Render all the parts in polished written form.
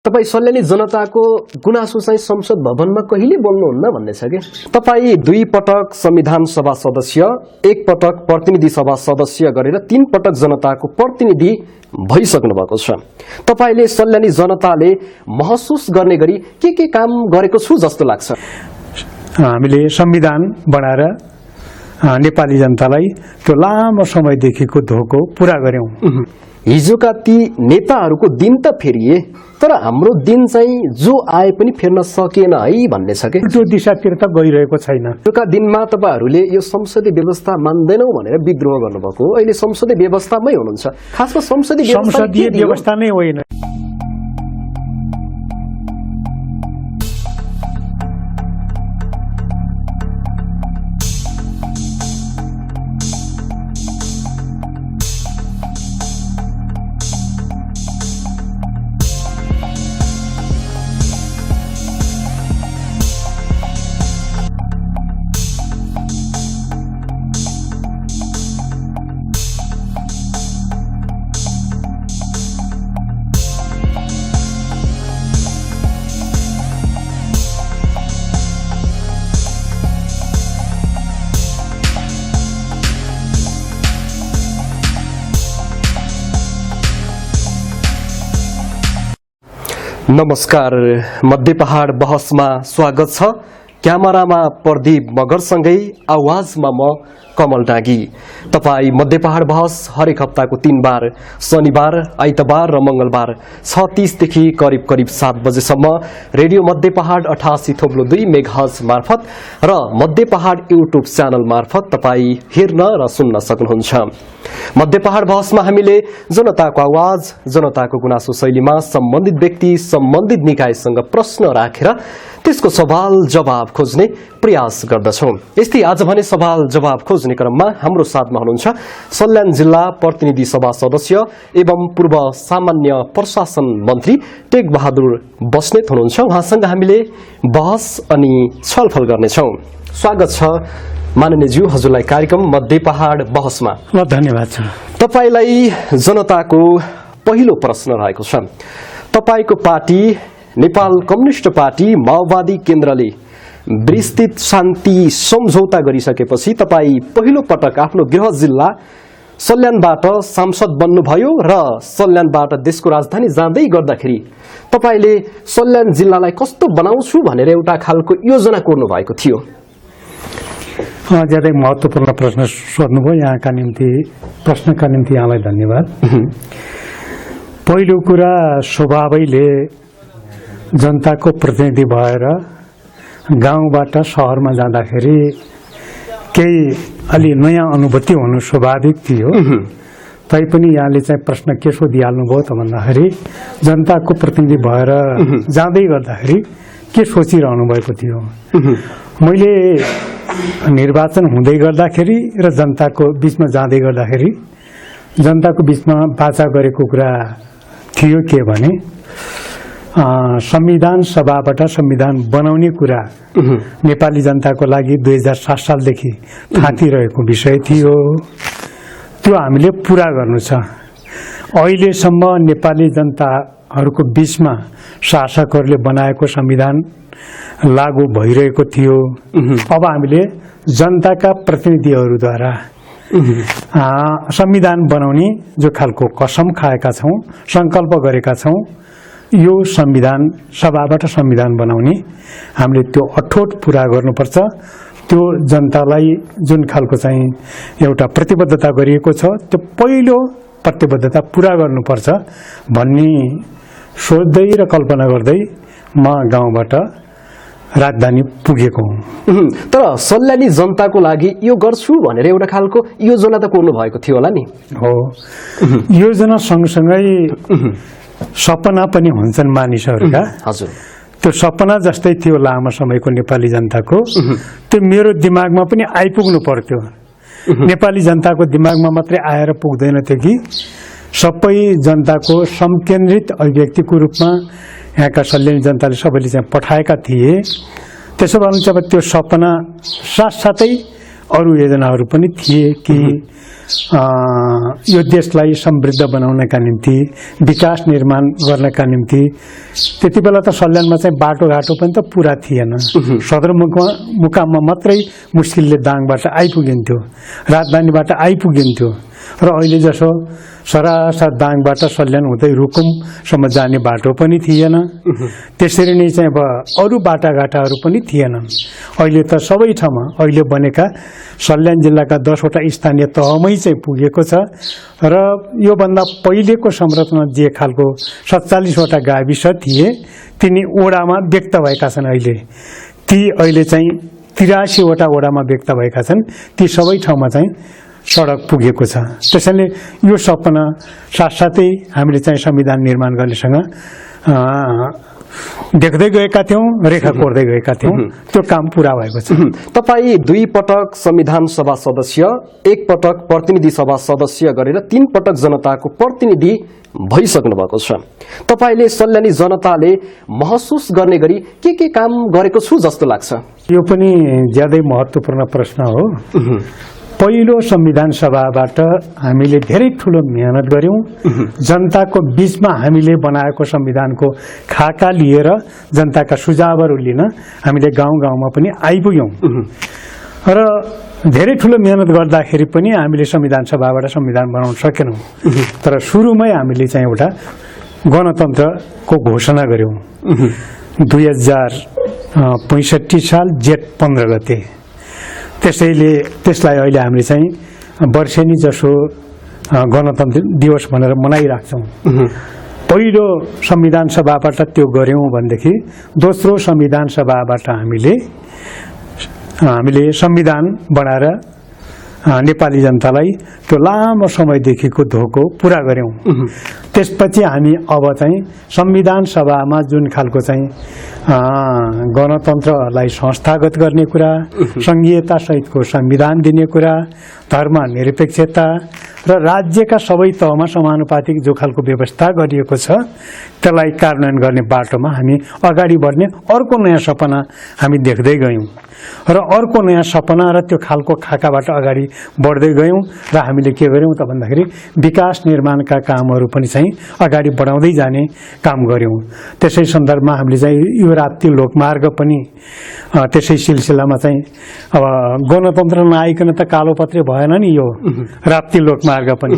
तपाई सल्यानी जनताको गुनासो चाहिँ संसद भवनमा कहिले बोल्नुहुन्न भन्ने छ के। तपाई 2 पटक संविधान सभा सदस्य, 1 पटक प्रतिनिधि सभा सदस्य गरेर 3 पटक जनताको प्रतिनिधि भइसक्नु भएको छ। तपाईले सल्यानी जनताले महसुस गर्ने गरी के काम गरेको छु जस्तो लाग्छ? हामीले संविधान बनाएर नेपाली जनतालाई त्यो लामो समयदेखिको धोको पूरा गर्यौं। हिजोका ती नेताहरूको दिन त फेरिए, तर हाम्रो दिन चाहिँ जो आए पनि फेर्न सकेन है भन्ने छ के। त्यो दिशातिर त गइरहेको छैन। हिजोका दिनमा तपाईहरुले यो संसदीय व्यवस्था मान्दैनौ भनेर विद्रोह गर्नुभएको, अहिले संसदीय व्यवस्थामै हुनुहुन्छ। खासमा संसदीय व्यवस्था नै होइन। नमस्कार, मध्य पहाड बहसमा स्वागत छ। क्यामेरामा प्रदीप मगरसँगै आवाजमा म कमल डागी। तपाई मध्य पहाड बहस हरेक हप्ताको 3 बार शनिबार, आइतबार र मंगलबार 6:30 देखि करिब 7 बजेसम्म रेडियो मध्य पहाड 88.2 मेगाहर्ज मार्फत र मध्य पहाड युट्युब च्यानल मार्फत तपाई हेर्न र सुन्न सक्नुहुन्छ। मध्य पहाड बहसमा हामीले जनताको आवाज, जनताको गुनासो शैलीमा सम्बन्धित व्यक्ति, सम्बन्धित निकायसँग प्रश्न राखेर त्यसको सवाल जवाब खोज्ने प्रयास गर्दछौं। यस्तै आज भने सवाल जवाब खोज्ने क्रममा हाम्रो साथमा हुनुहुन्छ सल्यान जिल्ला प्रतिनिधि सभा सदस्य एवं पूर्व सामान्य प्रशासन मन्त्री टेक बहादुर बस्नेत हुनुहुन्छ। उहाँसँग हामीले बहस अनि छलफल गर्नेछौं। स्वागत छ माननीय ज्यू, हजुरलाई कार्यक्रम मध्य पहाड बहसमा। धन्यवाद छ। तपाईलाई जनताको पहिलो प्रश्न रहेको छ। तपाईको पार्टी नेपाल कम्युनिस्ट पार्टी माओवादी केन्द्रले विस्तृत शान्ति सम्झौता गरिसकेपछि तपाई पहिलो पटक आफ्नो गृह जिल्ला सल्यानबाट सांसद बन्नुभयो र सल्यानबाट देशको राजधानी जाँदै गर्दाखेरि तपाईले सल्यान जिल्लालाई कस्तो बनाउँछु भनेर एउटा खालको योजना कोर्नु भएको थियो। ज्यादै महत्त्वपूर्ण प्रश्न सोध्नुभयो। यहाँका निम्ति प्रश्नका निम्ति यहाँलाई धन्यवाद। पहिलो कुरा, स्वभावैले जनताको प्रतिनिधि भएर गाउँबाट शहरमा जाँदाखेरि केही अलि नयाँ अनुभूति हुनु स्वाभाविक थियो। तैपनि यहाँले चाहिँ प्रश्न के सोधिहाल्नुभयो त भन्दाखेरि जनताको प्रतिनिधि भएर जाँदै गर्दाखेरि के सोचिरहनु भएको थियो। मैले निर्वाचन हुँदै गर्दाखेरि र जनताको बीचमा जाँदै गर्दाखेरि जनताको बीचमा वाचा गरेको कुरा थियो के भने संविधान सभाबाट संविधान बनाउने कुरा नेपाली जनताको लागि 2007 सालदेखि थाँतिरहेको विषय थियो। त्यो हामीले पूरा गर्नु छ। अहिलेसम्म नेपाली जनताहरूको बीचमा शासकहरूले बनाएको संविधान लागू भइरहेको थियो। अब हामीले जनताका प्रतिनिधिहरूद्वारा संविधान बनाउने जो खालको कसम खाएका छौं, संकल्प गरेका छौं, यो संविधान सभाबाट संविधान बनाउने हामीले त्यो अठोट पूरा गर्नुपर्छ। त्यो जनतालाई जुन खालको चाहिँ एउटा प्रतिबद्धता गरिएको छ, त्यो पहिलो प्रतिबद्धता पूरा गर्नुपर्छ भन्ने सोच्दै र कल्पना गर्दै म गाउँबाट राजधानी पुगेको हुँ। तर सल्यानी जनताको लागि यो गर्छु भनेर एउटा खालको योजना त कोर्नु भएको थियो होला नि? हो, योजना सँगसँगै सपना पनि हुन्छन् मानिसहरूका। हजुर, त्यो सपना जस्तै थियो लामो समयको नेपाली जनताको। त्यो मेरो दिमागमा पनि आइपुग्नु पर्थ्यो। नेपाली जनताको दिमागमा मात्रै आएर पुग्दैन थियो कि सबै जनताको समकेन्द्रित अभिव्यक्तिको रूपमा यहाँका सल्यानी जनताले सबैले चाहिँ पठाएका थिए। त्यसो भए जब त्यो सपना साथसाथै अरू योजनाहरू पनि थिए कि यो देशलाई समृद्ध बनाउनका निम्ति विकास निर्माण गर्नका निम्ति त्यति बेला त सल्यानमा चाहिँ बाटोघाटो पनि त पुरा थिएन सदरमुकाममा मात्रै मुस्किलले दाङबाट आइपुगिन्थ्यो राजधानीबाट आइपुगिन्थ्यो र अहिले जसो सरासर दाङबाट सल्यान हुँदै रुकुमसम्म जाने बाटो पनि थिएन त्यसरी नै चाहिँ अब अरू बाटाघाटाहरू पनि थिएनन् अहिले त सबै ठाउँमा अहिले बनेका सल्यान जिल्लाका 10वटा स्थानीय तहमै चाहिँ पुगेको छ र योभन्दा पहिलेको संरचना जे खालको 47वटा गाविस थिए तिनी ओडामा व्यक्त भएका छन् ती अहिले चाहिँ 83वटा ओडामा व्यक्त भएका छन् ती सबै ठाउँमा चाहिँ सडक पुगेको छ त्यसैले यो सपना साथसाथै हामीले चाहिँ संविधान निर्माण गर्नेसँग देख्दै गएका थियौं रेखा कोर्दै गएका थियौं त्यो काम पूरा भएको छ तपाई 2 पटक संविधान सभा सदस्य 1 पटक प्रतिनिधि सभा सदस्य गरेर 3 पटक जनताको प्रतिनिधि भइसक्नु भएको छ तपाईले सल्यानी जनताले महसुस गर्ने गरी के काम गरेको छु जस्तो लाग्छ यो पनि ज्यादै महत्त्वपूर्ण प्रश्न हो पहिलो संविधान सभाबाट हामीले धेरै ठूलो मेहनत गर्यौं जनताको बीचमा हामीले बनाएको संविधानको खाका लिएर जनताका सुझावहरू लिन हामीले गाउँ-गाउँमा पनि आइपुग्यौं र धेरै ठूलो मेहनत गर्दाखेरि पनि हामीले संविधान सभाबाट संविधान बनाउन सकेनौं तर सुरुमै हामीले चाहिँ एउटा गणतन्त्रको घोषणा गर्यौं 2065 साल जेठ 15 गते त्यसलाई अहिले हामीले चाहिँ वर्षेनी जसो गणतन्त्र दिवस भनेर मनाइराख्छौं पहिलो संविधान सभाबाट त्यो गर्यौं भनेदेखि दोस्रो संविधान सभाबाट हामीले संविधान बनाएर नेपाली जनतालाई त्यो लामो समयदेखिको धोको पूरा गर्यौं त्यसपछि हामी अब चाहिँ संविधान सभामा जुन खालको चाहिँ गणतन्त्रलाई संस्थागत गर्ने कुरा संघीयता सहितको संविधान दिने कुरा धर्मनिरपेक्षता र राज्यका सबै तहमा समानुपातिक जो खालको व्यवस्था गरिएको छ त्यसलाई कार्यान्वयन गर्ने बाटोमा हामी अगाडि बढ्ने अर्को नयाँ सपना हामी देख्दै गयौं र अर्को नयाँ सपना र त्यो खालको खाकाबाट अगाडि बढ्दै गयौं र हामीले के गर्यौं त भन्दाखेरि विकास निर्माणका कामहरू पनि चाहिँ अगाडि बढाउँदै जाने काम गर्यौं त्यसै सन्दर्भमा हामीले चाहिँ यो राप्ती लोकमार्ग पनि त्यसै सिलसिलामा चाहिँ अब गणतन्त्र नआइकन त कालोपत्रे भएन नि यो राप्ती लोकमार्ग पनि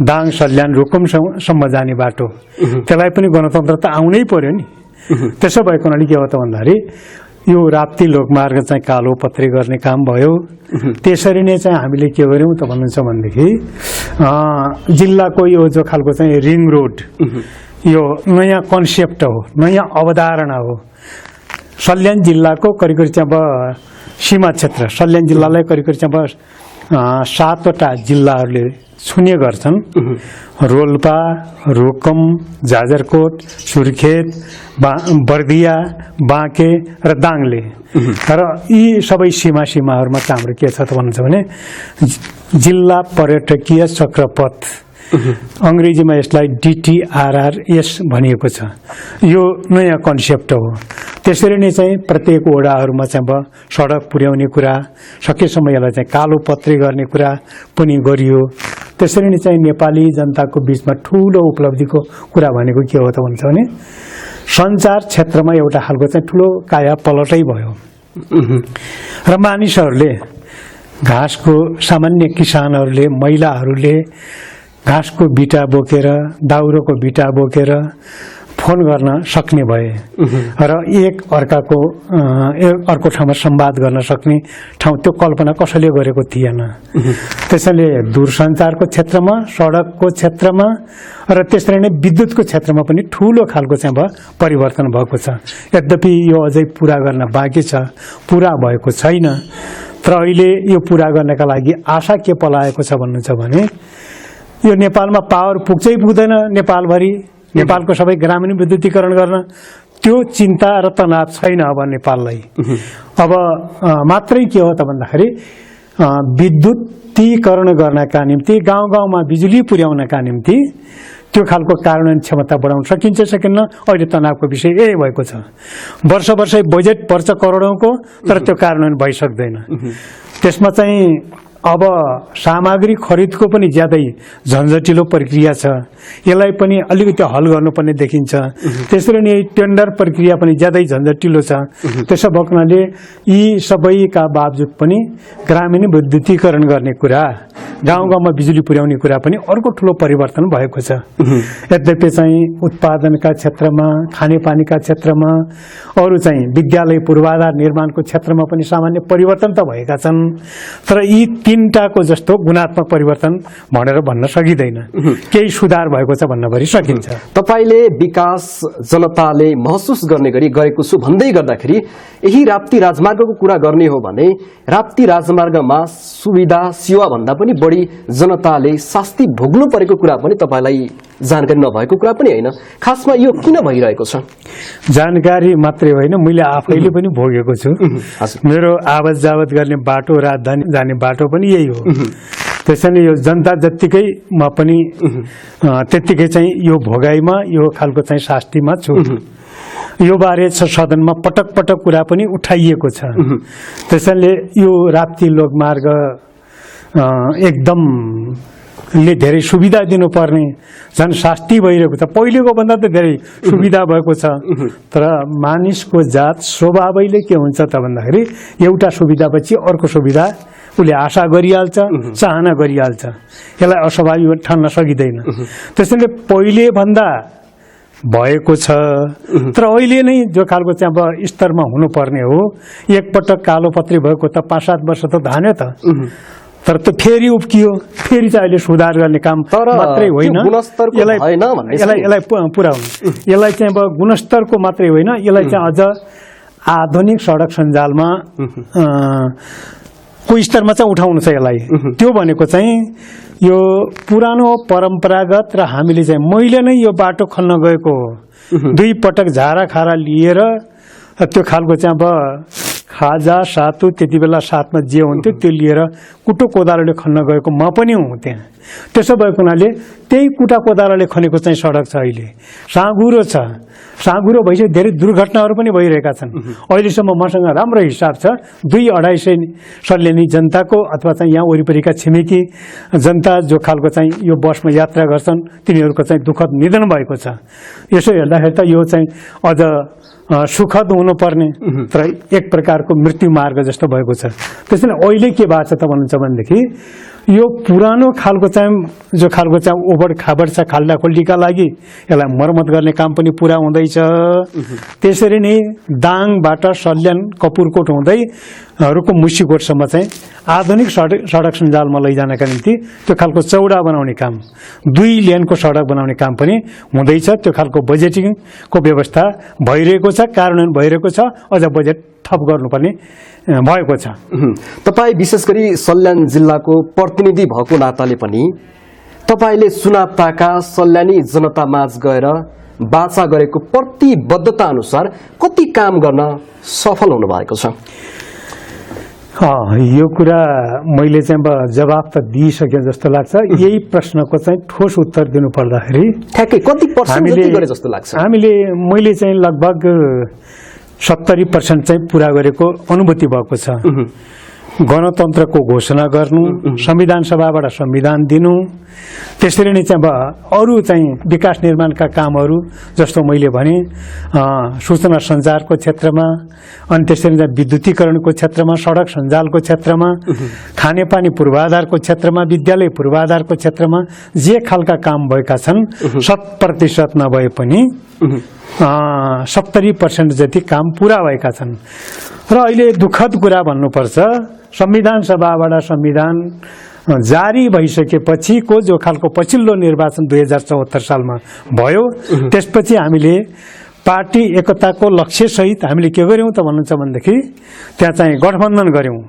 दाङ सल्यान रुकुमसम्म जाने बाटो त्यसलाई पनि गणतन्त्र त आउनै पर्यो नि त्यसो भएको हुनाले के हो त भन्दाखेरि यो राप्ती लोकमार्ग चाहिँ कालोपत्रे गर्ने काम भयो त्यसरी नै चाहिँ हामीले के गर्यौं त भन्नुहुन्छ भनेदेखि जिल्लाको यो जो खालको चाहिँ रिङ रोड यो नयाँ कन्सेप्ट हो नयाँ अवधारणा हो सल्यान जिल्लाको करिब चाहिँ अब सीमा क्षेत्र सल्यान जिल्लालाई करिब चाहिँ अब 7वटा जिल्लाहरूले छुने गर्छन् रोल्पा रुकुम जाजरकोट सुर्खेत बर्दिया बाँके र दाङले र यी सबै सीमाहरूमा चाहिँ हाम्रो के छ त भन्नुहुन्छ भने जिल्ला पर्यटकीय चक्रपथ अंग्रेजीमा यसलाई DTRRS भनिएको छ यो नयाँ कन्सेप्ट हो त्यसरी नै चाहिँ प्रत्येक वडाहरूमा चाहिँ अब सडक पुर्याउने कुरा सकेसम्म यसलाई चाहिँ कालोपत्रे गर्ने कुरा पनि गरियो त्यसरी नै चाहिँ नेपाली जनताको बीचमा ठूलो उपलब्धिको कुरा भनेको के हो त भन्छ भने सञ्चार क्षेत्रमा एउटा खालको चाहिँ ठूलो काया पलटै भयो र मानिसहरूले घाँसको सामान्य किसानहरूले महिलाहरूले घाँसको बिटा बोकेर दाउरोको बिटा बोकेर फोन गर्न सक्ने भए र एक अर्को ठाउँमा संवाद गर्न सक्ने ठाउँ त्यो कल्पना कसैले गरेको थिएन त्यसैले दूरसञ्चारको क्षेत्रमा सडकको क्षेत्रमा र त्यसरी नै विद्युतको क्षेत्रमा पनि ठूलो खालको चाहिँ परिवर्तन भएको छ यद्यपि यो अझै पूरा गर्न बाँकी छ पूरा भएको छैन तर अहिले यो पूरा गर्नका लागि आशा के पलाएको छ भन्नुहुन्छ भने यो नेपालमा पावर पुग्दै पुग्दैन नेपालभरि नेपालको सबै ग्रामीण विद्युतीकरण गर्न त्यो चिन्ता र तनाव छैन अब नेपाललाई अब मात्रै के हो त भन्दाखेरि विद्युतीकरण गर्नका निम्ति गाउँ-गाउँमा बिजुली पुर्याउनका निम्ति त्यो खालको कार्यान्वयन क्षमता बढाउन सकिन्छ सकिन्न अहिले तनावको विषय यही भएको छ। वर्ष बजेट पर्छ करोडौँको, तर त्यो कार्यान्वयन भइसक्दैन। त्यसमा चाहिँ अब सामग्री खरिदको पनि ज्यादै झन्झटिलो प्रक्रिया छ, यसलाई पनि अलिकति हल गर्नुपर्ने देखिन्छ। त्यसरी नै टेन्डर प्रक्रिया पनि ज्यादै झन्झटिलो छ। त्यसो भएको हुनाले यी सबैका बावजुद पनि ग्रामीण विद्युतीकरण गर्ने कुरा, गाउँ गाउँमा बिजुली पुर्याउने कुरा पनि अर्को ठुलो परिवर्तन भएको छ। यद्यपि चाहिँ उत्पादनका क्षेत्रमा, खानेपानीका क्षेत्रमा, अरू चाहिँ विद्यालय पूर्वाधार निर्माणको क्षेत्रमा पनि सामान्य परिवर्तन त भएका छन्, तर यी तीनटाको जस्तो गुणात्मक परिवर्तन भनेर भन्न सकिँदैन। केही सुधार भएको छ भन्न पनि सकिन्छ। तपाईले विकास जनताले महसुस गर्ने गरी गएको छु भन्दै गर्दाखेरि यही राप्ती राजमार्गको कुरा गर्ने हो भने राप्ती राजमार्गमा सुविधा सेवा भन्दा पनि बढी जनताले शास्ति भोग्नु परेको कुरा पनि तपाईलाई जानकारी नभएको कुरा पनि होइन। खासमा यो किन भइरहेको छ? जानकारी मात्रै होइन, मैले आफैले पनि भोगेको छु। मेरो आवत जावत गर्ने बाटो, राजधानी जाने बाटो पनि यही हो। त्यसैले यो जनता जत्तिकै म पनि त्यत्तिकै चाहिँ यो भोगाइमा, यो खालको चाहिँ शास्तिमा छु। यो बारे सदनमा पटक पटक कुरा पनि उठाइएको छ। त्यसैले यो राप्ती लोकमार्ग एकदम ले धेरै सुविधा दिनुपर्ने जनशास्ति भइरहेको छ। पहिलेको भन्दा त धेरै सुविधा भएको छ, तर मानिसको जात स्वभावैले के हुन्छ त भन्दाखेरि एउटा सुविधापछि अर्को सुविधा उसले आशा गरिहाल्छ, चाहना गरिहाल्छ। यसलाई अस्वाभाविक ठान्न सकिँदैन। त्यसैले पहिले भन्दा भएको छ, तर अहिले नै जो खालको चाहिँ अब स्तरमा हुनुपर्ने हो, एकपटक कालोपत्री भएको त 5-7 वर्ष त धान्यो त, तर त्यो फेरि उब्कियो। फेरि चाहिँ अहिले सुधार गर्ने काम मात्रै होइन, यसलाई पुर्याउनु, यसलाई चाहिँ अब गुणस्तरको मात्रै होइन, यसलाई चाहिँ अझ आधुनिक सडक सञ्जालमा को स्तरमा चाहिँ उठाउनु छ यसलाई। त्यो भनेको चाहिँ यो पुरानो परम्परागत र हामीले चाहिँ मैले नै यो बाटो खन्न गएको हो, 2 पटक झारा खारा लिएर त्यो खालको चाहिँ अब खाजा सातु त्यति बेला साथमा जे हुन्थ्यो त्यो लिएर कुटो कोदालोले खन्न गएको म पनि हुँ त्यहाँ। त्यसो भएको हुनाले त्यही कुटा कोदालोले खनेको चाहिँ सडक छ। अहिले साँघुरो छ, साँघुरो भइसक्यो, धेरै दुर्घटनाहरू पनि भइरहेका छन्। अहिलेसम्म मसँग राम्रो हिसाब छ, 200-250 सल्यानी जनताको अथवा चाहिँ यहाँ वरिपरिका छिमेकी जनता जो खालको चाहिँ यो बसमा यात्रा गर्छन् तिनीहरूको चाहिँ दुःखद निधन भएको छ। यसो हेर्दाखेरि त यो चाहिँ अझ सुखद हुनुपर्ने, तर एक प्रकारको मृत्यु मार्ग जस्तो भएको छ। त्यसैले अहिले के भएको छ त भन्नुहुन्छ भनेदेखि यो पुरानो खालको चाहिँ जो खालको चाहिँ ओभर खाबर छ खाल्डा खोल्डीका लागि यसलाई मर्मत गर्ने काम पनि पुरा हुँदैछ। त्यसरी नै दाङबाट सल्यान कपुरकोट हुँदै रुकुम मुसिकोटसम्म चाहिँ आधुनिक सडक सञ्जालमा लैजानका निम्ति त्यो खालको चौडा बनाउने काम, 2 लेनको सडक बनाउने काम पनि हुँदैछ। त्यो खालको बजेटिङको व्यवस्था भइरहेको छ, कार्यान्वयन भइरहेको छ, अझ बजेट थप गर्नुपर्ने भएको छ। तपाईँ विशेष गरी सल्यान जिल्लाको प्रतिनिधि भएको नाताले पनि तपाईले सुनाप्ताका सल्यानी जनतामाझ गएर बाचा गरेको प्रतिबद्धता अनुसार कति काम गर्न सफल हुनु भएको छ? यो कुरा मैले चाहिँ अब जवाब त दिइसके जस्तो लाग्छ। यही प्रश्नको चाहिँ ठोस उत्तर दिनु पर्दाखेरि ठ्याक्कै कति पर्सेन्ट जति गरे जस्तो लाग्छ? मैले चाहिँ लगभग 70% चाहिँ पुरा गरेको अनुभूति भएको छ। गणतन्त्रको घोषणा गर्नु, संविधान सभाबाट संविधान दिनु, त्यसरी नै चाहिँ अब अरू चाहिँ विकास निर्माणका कामहरू जस्तो मैले भने सूचना सञ्चारको क्षेत्रमा, अनि त्यसरी नै विद्युतीकरणको क्षेत्रमा, सडक सञ्जालको क्षेत्रमा, खानेपानी पूर्वाधारको क्षेत्रमा, विद्यालय पूर्वाधारको क्षेत्रमा जे खालका काम भएका छन् 100% नभए पनि 70% जति काम पुरा भएका छन्। र अहिले दुःखद कुरा भन्नुपर्छ, संविधान सभाबाट संविधान जारी भइसकेपछिको जो खालको पछिल्लो निर्वाचन 2074 सालमा भयो, त्यसपछि हामीले पार्टी एकताको लक्ष्यसहित हामीले के गर्यौं त भन्नुहुन्छ भनेदेखि त्यहाँ चाहिँ गठबन्धन गर्यौं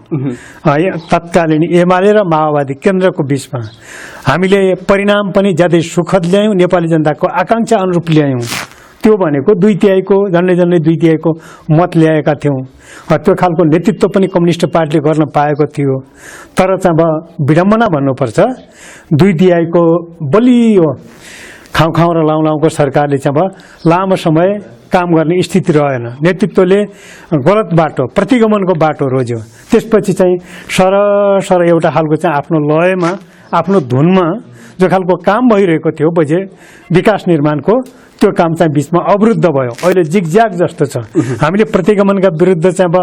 तत्कालीन एमाले र माओवादी केन्द्रको बीचमा। हामीले परिणाम पनि ज्यादै सुखद ल्यायौं, नेपाली जनताको आकांक्षा अनुरूप ल्यायौं। त्यो भनेको 2/3 को झन्डै 2/3 को मत ल्याएका थियौं। त्यो खालको नेतृत्व पनि कम्युनिस्ट पार्टीले गर्न पाएको थियो। तर चाहिँ अब विडम्बना भन्नुपर्छ, 2/3 को बलियो खाउँ र लाउको सरकारले चाहिँ अब लामो समय काम गर्ने स्थिति रहेन। नेतृत्वले गलत बाटो, प्रतिगमनको बाटो रोज्यो। त्यसपछि चाहिँ सरसर एउटा खालको चाहिँ आफ्नो लयमा, आफ्नो धुनमा जो खालको काम भइरहेको थियो विकास निर्माणको, त्यो काम चाहिँ बीचमा अवरुद्ध भयो। अहिले जिगज्याग जस्तो छ। हामीले प्रतिगमनका विरुद्ध चाहिँ अब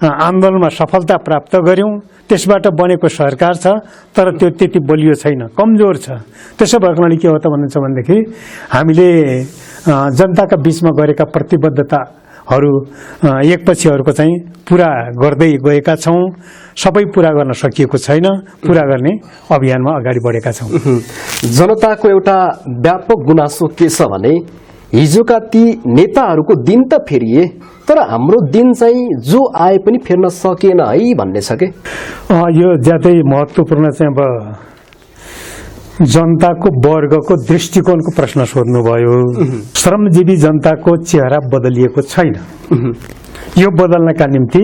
आन्दोलनमा सफलता प्राप्त गर्यौं, त्यसबाट बनेको सरकार छ, तर त्यो त्यति बलियो छैन, कमजोर छ। त्यसो भएकोले के हो त भन्नुहुन्छ भनेदेखि हामीले जनताका बीचमा गरेका प्रतिबद्धताहरू एकपछि अर्को चाहिँ पूरा गर्दै गएका छौं। सबै पूरा गर्न सकिएको छैन, पूरा गर्ने अभियानमा अगाडि बढेका छौं। जनताको एउटा व्यापक गुनासो के छ भने हिजोका ती नेताहरूको दिन त फेरिए, तर हाम्रो दिन चाहिँ जो आए पनि फेर्न सकेन है भन्ने छ के। यो ज्यादै महत्त्वपूर्ण चाहिँ अब जनताको वर्गको दृष्टिकोणको प्रश्न सोध्नुभयो। श्रमजीवी जनताको चेहरा बदलिएको छैन। यो बदल्नका निम्ति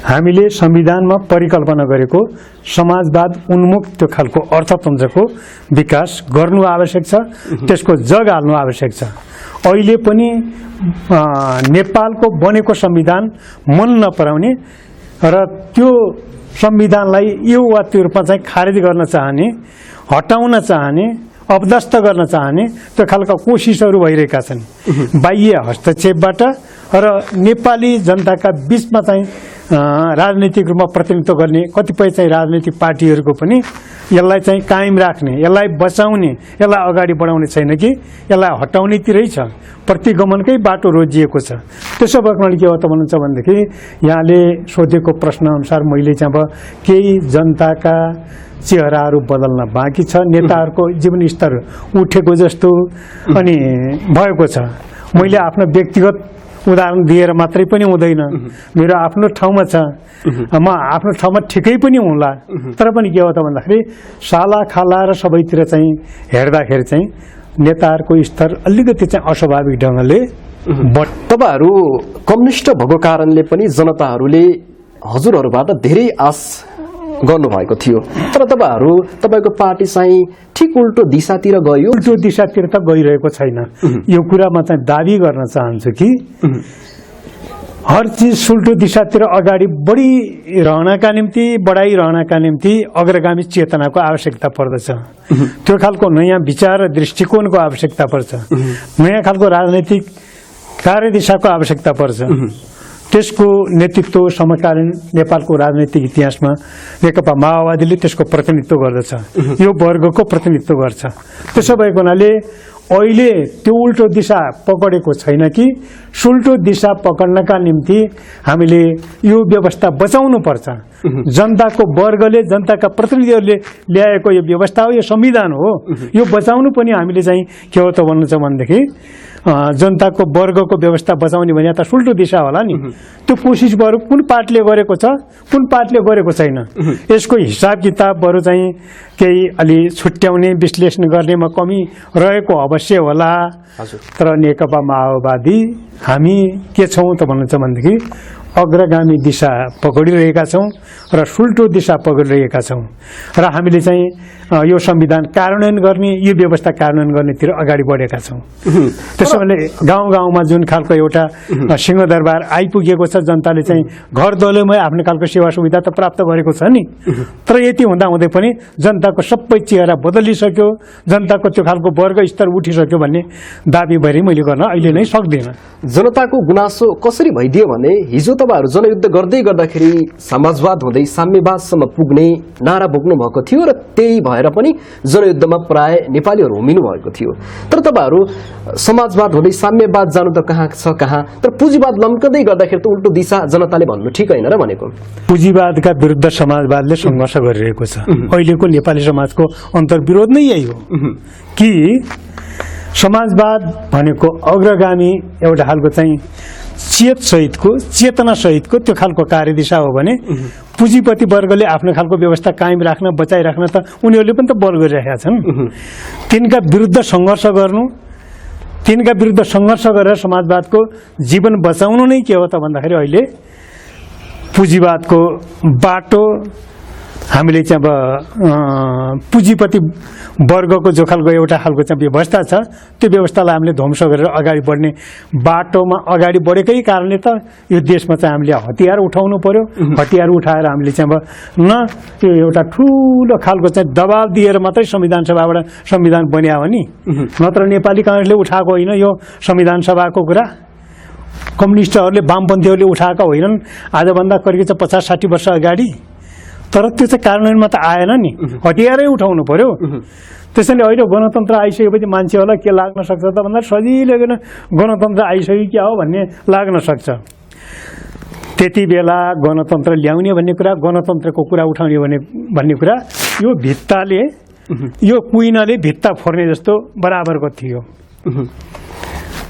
हामीले संविधानमा परिकल्पना गरेको समाजवाद उन्मुख त्यो खालको अर्थतन्त्रको विकास गर्नु आवश्यक छ। त्यसको जग हाल्नु आवश्यक छ। अहिले पनि नेपालको बनेको संविधान मन नपराउने र त्यो संविधानलाई यो वा त्यो रूपमा चाहिँ खारेज गर्न चाहने, हटाउन चाहने, अपदस्थ गर्न चाहने त्यो खालका कोसिसहरू भइरहेका छन् बाह्य हस्तक्षेपबाट। र नेपाली जनताका बीचमा चाहिँ राजनीतिक रूपमा प्रतिनिधित्व गर्ने कतिपय चाहिँ राजनीतिक पार्टीहरूको पनि यसलाई चाहिँ कायम राख्ने, यसलाई बचाउने, यसलाई अगाडि बढाउने छैन कि यसलाई हटाउनेतिरै छ। प्रतिगमनकै बाटो रोजिएको छ। त्यसो भएकोले के हो त भन्नुहुन्छ भनेदेखि यहाँले सोधेको प्रश्न अनुसार मैले चाहिँ अब केही जनताका चेहराहरू बदल्न बाँकी छ, नेताहरूको जीवन स्तर उठेको जस्तो अनि भएको छ। मैले आफ्नो व्यक्तिगत उदाहरण दिएर मात्रै पनि हुँदैन, मेरो आफ्नो ठाउँमा छ, म आफ्नो ठाउँमा ठिकै पनि हुँला, तर पनि के हो त भन्दाखेरि साला खाला र सबैतिर चाहिँ हेर्दाखेरि चाहिँ नेताहरूको स्तर अलिकति चाहिँ अस्वाभाविक ढङ्गले तपाईहरु कम्युनिस्ट भएको कारणले पनि जनताहरूले हजुरहरूबाट धेरै आश गर्नुभएको थियो, तर तपाईको पार्टी चाहिँ ठिक उल्टो दिशातिर गयो। उल्टो दिशातिर त गइरहेको छैन। यो कुरामा चाहिँ दाबी गर्न चाहन्छु कि हर चीज उल्टो दिशातिर अगाडि बढिरहनका निम्ति अग्रगामी चेतनाको आवश्यकता पर्दछ। त्यो खालको नयाँ विचार र दृष्टिकोणको आवश्यकता पर्छ। नयाँ खालको राजनैतिक कार्यदिशाको आवश्यकता पर्छ। त्यसको नेतृत्व समकालीन नेपालको राजनैतिक इतिहासमा नेकपा माओवादीले त्यसको प्रतिनिधित्व गर्दछ, यो वर्गको प्रतिनिधित्व गर्छ। त्यसो भएको हुनाले अहिले त्यो उल्टो दिशा पकडेको छैन कि सुल्टो दिशा पकड्नका निम्ति हामीले यो व्यवस्था बचाउनु पर्छ। जनताको वर्गले, जनताका प्रतिनिधिहरूले ल्याएको यो व्यवस्था हो, यो संविधान हो, यो बचाउनु पनि हामीले चाहिँ के हो त भन्नुहुन्छ भनेदेखि जनताको वर्गको व्यवस्था बचाउने भने त सुल्टो दिशा होला नि। त्यो कोसिस बरु कुन पार्टीले गरेको छ, कुन पार्टीले गरेको छैन, यसको हिसाब किताब बरु चाहिँ केही अलि छुट्याउने विश्लेषण गर्नेमा कमी रहेको अवश्य होला। तर नेकपा माओवादी हामी के छौँ त भन्नुहुन्छ भनेदेखि अग्रगामी दिशा पकडिरहेका छौँ र सुल्टो दिशा पकडिरहेका छौँ र हामीले चाहिँ यो संविधान कार्यान्वयन गर्ने, यो व्यवस्था कार्यान्वयन गर्नेतिर अगाडि बढेका छौँ। त्यसो भने गाउँ गाउँमा जुन खालको एउटा सिंहदरबार आइपुगेको छ, जनताले चाहिँ घर दैलोमै आफ्नो खालको सेवा सुविधा त प्राप्त गरेको छ नि, तर यति हुँदाहुँदै पनि जनताको सबै चेहरा बदलिसक्यो, जनताको त्यो खालको वर्ग स्तर उठिसक्यो भन्ने दाबी भएर मैले गर्न अहिले नै सक्दिनँ। जनताको गुनासो कसरी भइदियो भने हिजो तपाईहरु जनयुद्ध गर्दै गर्दाखेरि समाजवाद हुँदै साम्यवादसम्म पुग्ने नारा बोक्नु भएको थियो र त्यही भएर पनि जनयुद्धमा प्राय नेपालीहरु होमिनु भएको थियो। तर तपाईहरु समाजवाद हुँदै साम्यवाद जानु त कहाँ छ कहाँ, तर पुँजीवाद लम्कदै गर्दाखेरि त उल्टो दिशा जनताले भन्नु ठिक हैन र भनेको। पुँजीवादका विरुद्ध समाजवादले संघर्ष गरिरहेको छ। अहिलेको नेपाली समाजको अन्तर्विरोध नै यही हो कि समाजवाद भनेको अग्रगामी एउटा खालको चाहिँ चेतना सहितको त्यो खालको कार्यदिशा हो भने पुँजीपति वर्गले आफ्नो खालको व्यवस्था कायम राख्न, बचाइराख्न त उनीहरूले पनि त बल गरिरहेका छन्। तिनका विरुद्ध सङ्घर्ष गर्नु, तिनका विरुद्ध सङ्घर्ष गरेर समाजवादको जीवन बचाउनु नै के हो त भन्दाखेरि अहिले पुँजीवादको बाटो हामीले चाहिँ अब पुँजीपति वर्गको जो खालको एउटा खालको चाहिँ व्यवस्था छ त्यो व्यवस्थालाई हामीले ध्वंस गरेर अगाडि बढ्ने बाटोमा अगाडि बढेकै कारणले त यो देशमा चाहिँ हामीले हतियार उठाउनु पर्यो। हतियार उठाएर हामीले चाहिँ अब न त्यो एउटा ठुलो खालको चाहिँ दबाब दिएर मात्रै संविधान सभाबाट संविधान बन्या हो नि, नत्र नेपाली काङ्ग्रेसले उठाएको होइन यो संविधान सभाको कुरा, कम्युनिस्टहरूले वामपन्थीहरूले उठाएका होइनन् आजभन्दा करिब 50-60 वर्ष अगाडि। तर त्यो चाहिँ कार्यान्वयनमा त आएन नि, हतियारै उठाउनु पर्यो। त्यसैले अहिले गणतन्त्र आइसकेपछि मान्छेहरूलाई के लाग्न सक्छ त भन्दा सजिलै गणतन्त्र आइसक्यो क्या हो भन्ने लाग्न सक्छ। त्यति बेला गणतन्त्र ल्याउने भन्ने कुरा, गणतन्त्रको कुरा उठाउने भन्ने कुरा यो भित्ताले, यो कुइनाले भित्ता फोर्ने जस्तो बराबरको थियो।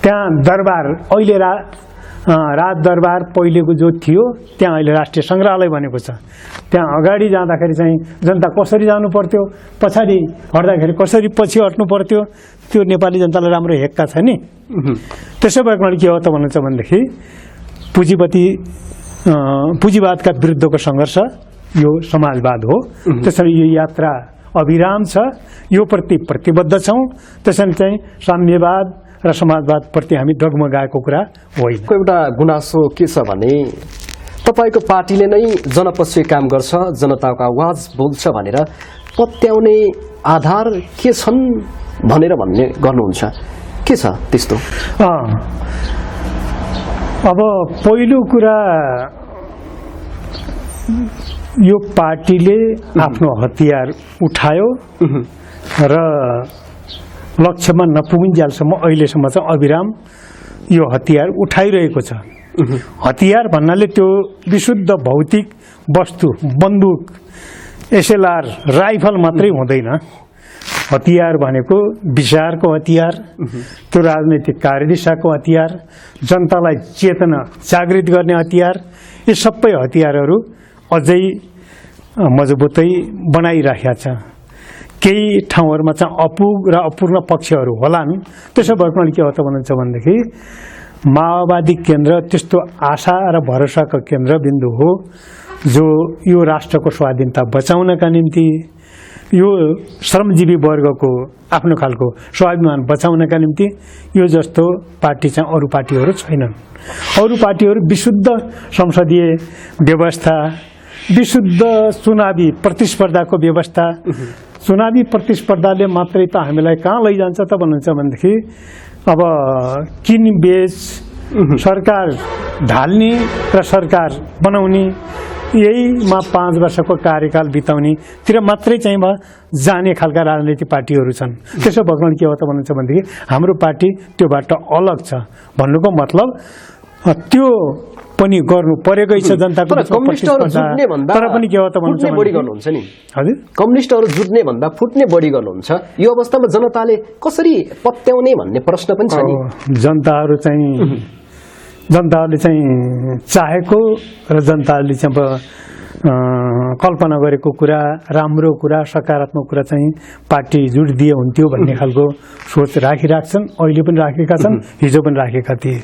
त्यहाँ दरबार अहिले राज दरबार पहिलेको जो थियो त्यहाँ अहिले राष्ट्रिय सङ्ग्रहालय बनेको छ। त्यहाँ अगाडि जाँदाखेरि चाहिँ जनता कसरी जानु पर्थ्यो, पछाडि हट्दाखेरि कसरी पछि हट्नु पर्थ्यो, त्यो नेपाली जनतालाई राम्रो हेक्का छ नि। त्यसो भएकोले के हो त भन्नुहुन्छ भनेदेखि पुँजीवादका विरुद्धको सङ्घर्ष यो समाजवाद हो। त्यसरी यो यात्रा अविराम छ, यो प्रति प्रतिबद्ध छौँ। त्यसैले चाहिँ साम्यवाद र समाजवादप्रति हामी डगमगाएको कुरा होइन। एउटा गुनासो के छ भने तपाईको पार्टीले नै जनपक्षीय काम गर्छ, जनताको आवाज बोल्छ भनेर पत्याउने आधार के छन् भनेर भन्ने गर्नुहुन्छ, के छ त्यस्तो? अब पहिलो कुरा यो पार्टीले आफ्नो हतियार उठायो र लक्ष्यमा नपुगिन्जेलसम्म अहिलेसम्म चाहिँ अविराम यो हतियार उठाइरहेको छ। हतियार भन्नाले त्यो विशुद्ध भौतिक वस्तु, बन्दुक, एसएलआर, राइफल मात्रै हुँदैन। हतियार भनेको विचारको हतियार, त्यो राजनैतिक कार्यदिशाको हतियार, जनतालाई चेतना जागृत गर्ने हतियार, यी सबै हतियारहरू अझै मजबुतै बनाइराखेका छ। केही ठाउँहरूमा चाहिँ अपुग र अपूर्ण पक्षहरू होलान्। त्यसो भएकोले के हो त भन्नुहुन्छ भनेदेखि माओवादी केन्द्र त्यस्तो आशा र भरोसाको केन्द्रबिन्दु हो जो यो राष्ट्रको स्वाधीनता बचाउनका निम्ति, यो श्रमजीवी वर्गको आफ्नो खालको स्वाभिमान बचाउनका निम्ति यो जस्तो पार्टी चाहिँ अरू पार्टीहरू छैनन्। अरू पार्टीहरू विशुद्ध संसदीय व्यवस्था, विशुद्ध चुनावी प्रतिस्पर्धाको व्यवस्था, चुनावी प्रतिस्पर्धाले मात्रै त हामीलाई कहाँ लैजान्छ त भन्नुहुन्छ भनेदेखि अब किनबेच, सरकार ढाल्ने र सरकार बनाउने, यहीमा 5 वर्षको कार्यकाल बिताउनेतिर मात्रै चाहिँ जाने खालका राजनीतिक पार्टीहरू छन्। त्यसो भएकोले के हो त भन्नुहुन्छ भनेदेखि हाम्रो पार्टी त्योबाट अलग छ। भन्नुको मतलब त्यो पनि गर्नु परेकै छ जनताको कम्युनिस्टहरु जुट्ने भन्दा तर पनि के हो त भन्नुहुन्छ बढी गर्नुहुन्छ नि। हजुर, कम्युनिस्टहरु जुट्ने भन्दा फुट्ने बढी गर्नुहुन्छ। यो अवस्थामा जनताले कसरी पत्याउने भन्ने प्रश्न पनि छ नि। जनताहरूले चाहिँ चाहेको र जनताले चाहिँ कल्पना गरेको कुरा, राम्रो कुरा, सकारात्मक कुरा चाहिँ पार्टी जुटिदिए हुन्थ्यो भन्ने खालको सोच राखिराख्छन्। अहिले पनि राखेका छन्, हिजो पनि राखेका थिए।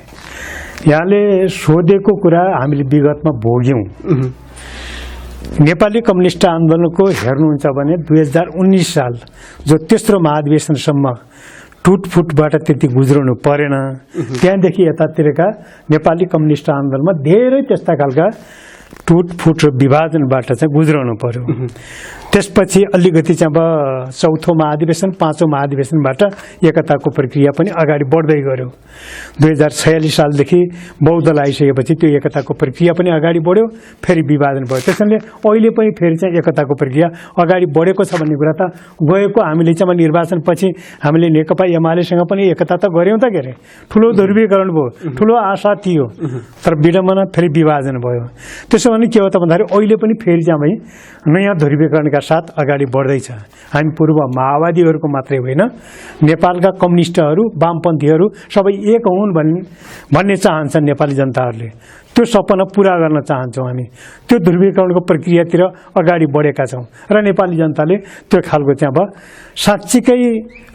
यहाँले सोधेको कुरा हामीले विगतमा भोग्यौं। नेपाली कम्युनिस्ट आन्दोलनको हेर्नुहुन्छ भने 2019 साल जो तेस्रो महाधिवेशनसम्म टुटफुटबाट त्यति गुज्रनु परेन। त्यहाँदेखि यतातिरका नेपाली कम्युनिस्ट आन्दोलनमा धेरै त्यस्ता खालका टुटफुट र विभाजनबाट चाहिँ गुज्रनु पर्यो। त्यसपछि अलिकति चाहिँ अब चौथो महाधिवेशन, पाँचौं महाधिवेशनबाट एकताको प्रक्रिया पनि अगाडि बढ्दै गयो। 2046 सालदेखि बहुदल आइसकेपछि त्यो एकताको प्रक्रिया पनि अगाडि बढ्यो, फेरि विभाजन भयो। त्यसैले अहिले पनि फेरि चाहिँ एकताको प्रक्रिया अगाडि बढेको छ भन्ने कुरा त गएको हामीले चाहिँ निर्वाचनपछि हामीले नेकपा एमालेसँग पनि एकता त गऱ्यौँ त के अरे। ठुलो ध्रुवीकरण भयो, ठुलो आशा थियो, तर विडम्बना फेरि विभाजन भयो। त्यसो भने के हो त भन्दाखेरि अहिले पनि फेरि चाहिँ नयाँ ध्रुवीकरणका साथ अगाडि बढ्दैछ। हामी पूर्व माओवादीहरूको मात्रै होइन, नेपालका कम्युनिस्टहरू, वामपन्थीहरू सबै एक हुन् भन्ने चाहन्छन् नेपाली जनताहरूले। त्यो सपना पूरा गर्न चाहन्छौँ हामी। त्यो ध्रुवीकरणको प्रक्रियातिर अगाडि बढेका छौँ र नेपाली जनताले त्यो खालको चाहिँ अब साँच्चीकै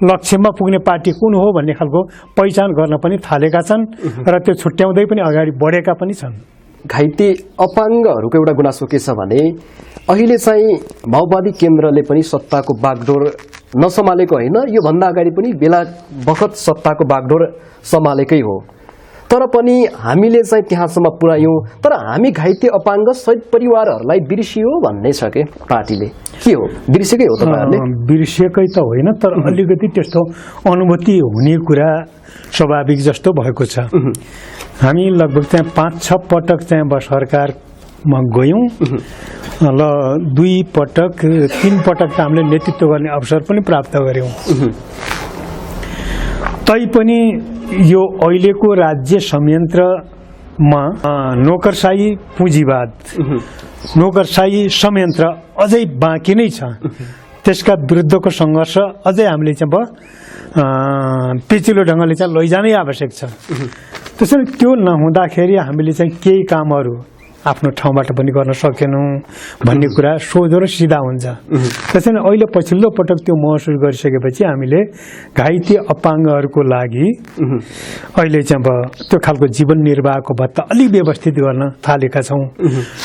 लक्ष्यमा पुग्ने पार्टी कुन हो भन्ने खालको पहिचान गर्न पनि थालेका छन् र त्यो छुट्याउँदै पनि अगाडि बढेका पनि छन्। घाइते अपाङ्गहरूको एउटा गुनासो के छ भने अहिले चाहिँ माओवादी केन्द्रले पनि सत्ताको बागडोर नसम्हालेको होइन, यो भन्दा अगाडि पनि बेला बखत सत्ताको बागडोर सम्हालेकै हो। तर पनि हामीले चाहिँ त्यहाँसम्म पुर्यायौं, तर हामी घाइते अपाङ्ग शहीद परिवारहरूलाई बिर्सियो भन्ने छ के पार्टीले? के हो, बिर्सेकै हो तपाईहरुले? बिर्सेकै त होइन, तर अलिकति त्यस्तो अनुभूति हुने कुरा स्वाभाविक जस्तो भएको छ। हामी लगभग चाहिँ 5-6 पटक चाहिँ अब सरकारमा गयौं, ल 2 पटक 3 पटक त हामीले नेतृत्व गर्ने अवसर पनि प्राप्त गर्यौं। तैपनि यो अहिलेको राज्य संयन्त्रमा नोकरशाही पुँजीवाद, नोकरशाही संयन्त्र अझै बाँकी नै छ। त्यसका विरुद्धको सङ्घर्ष अझै हामीले चाहिँ पेचिलो ढङ्गले चाहिँ लैजानै आवश्यक छ। त्यसैले त्यो नहुँदाखेरि हामीले चाहिँ केही कामहरू आफ्नो ठाउँबाट पनि गर्न सकेनौं भन्ने कुरा सोझो र सिधा हुन्छ। त्यसैले अहिले पछिल्लो पटक त्यो महसुस गरिसकेपछि हामीले घाइते अपाङ्गहरूको लागि अहिले चाहिँ अब त्यो खालको जीवन निर्वाहको भत्ता अलि व्यवस्थित गर्न थालेका छौं।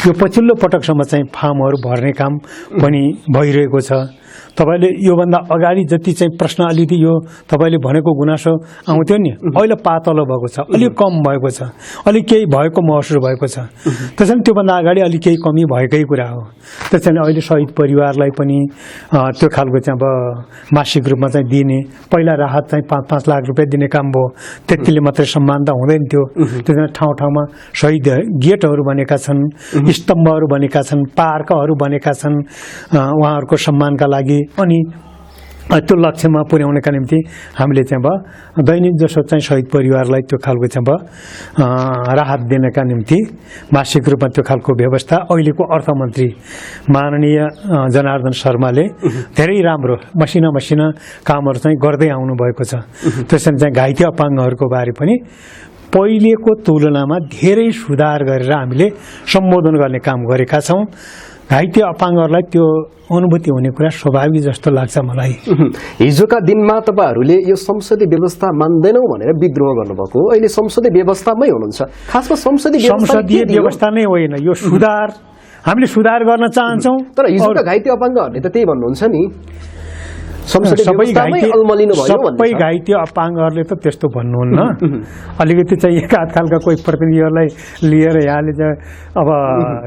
यो पछिल्लो पटकसम्म चाहिँ फार्महरू भर्ने काम पनि भइरहेको छ। तपाईले योभन्दा अगाडि जति चाहिँ प्रश्न अलिकति यो तपाईले भनेको गुनासो आउँथ्यो नि, अहिले पातलो भएको छ, अलिक कम भएको छ, अलिक केही भएको महसुस भएको छ। त्यसैले त्योभन्दा अगाडि अलिक केही कमी भएकै कुरा हो। त्यसैले अहिले शहीद परिवारलाई पनि त्यो खालको चाहिँ अब मासिक रूपमा चाहिँ दिने, पहिला राहत चाहिँ 5-5 लाख रुपियाँ दिने काम भयो, त्यतिले मात्रै सम्मान त हुँदैन थियो। त्यसैले ठाउँ ठाउँमा शहीद गेटहरू बनेका छन्, स्तम्भहरू बनेका छन्, पार्कहरू बनेका छन् उहाँहरूको सम्मानका लागि। अनि त्यो लक्ष्यमा पुर्याउनका निम्ति हामीले चाहिँ अब दैनिक जसो चाहिँ शहीद परिवारलाई त्यो खालको चाहिँ अब राहत दिनका निम्ति मासिक रूपमा त्यो खालको व्यवस्था अहिलेको अर्थमन्त्री माननीय जनार्दन शर्माले धेरै राम्रो मसिना कामहरू चाहिँ गर्दै आउनु भएको छ। त्यसैले चाहिँ घाइते अपाङ्गहरूको बारे पनि पहिलेको तुलनामा धेरै सुधार गरेर हामीले सम्बोधन गर्ने काम गरेका छौं। घाइते अपाङ्गहरूलाई त्यो अनुभूति हुने कुरा स्वाभाविक जस्तो लाग्छ मलाई। हिजोका दिनमा तपाईहरुले यो संसदीय व्यवस्था मान्दैनौ भनेर विद्रोह गर्नुभएको, अहिले संसदीय व्यवस्थामै हुनुहुन्छ। खासमा संसदीय व्यवस्था नै होइन, यो सुधार हामीले सुधार गर्न चाहन्छौं। तर हिजोका घाइते अपाङ्गहरूले त त्यही भन्नुहुन्छ नि, सबै घाइते अपाङ्गहरूले त त्यस्तो भन्नुहुन्न। अलिकति चाहिँ एकाध खालका कोही प्रतिनिधिहरूलाई लिएर यहाँले चाहिँ अब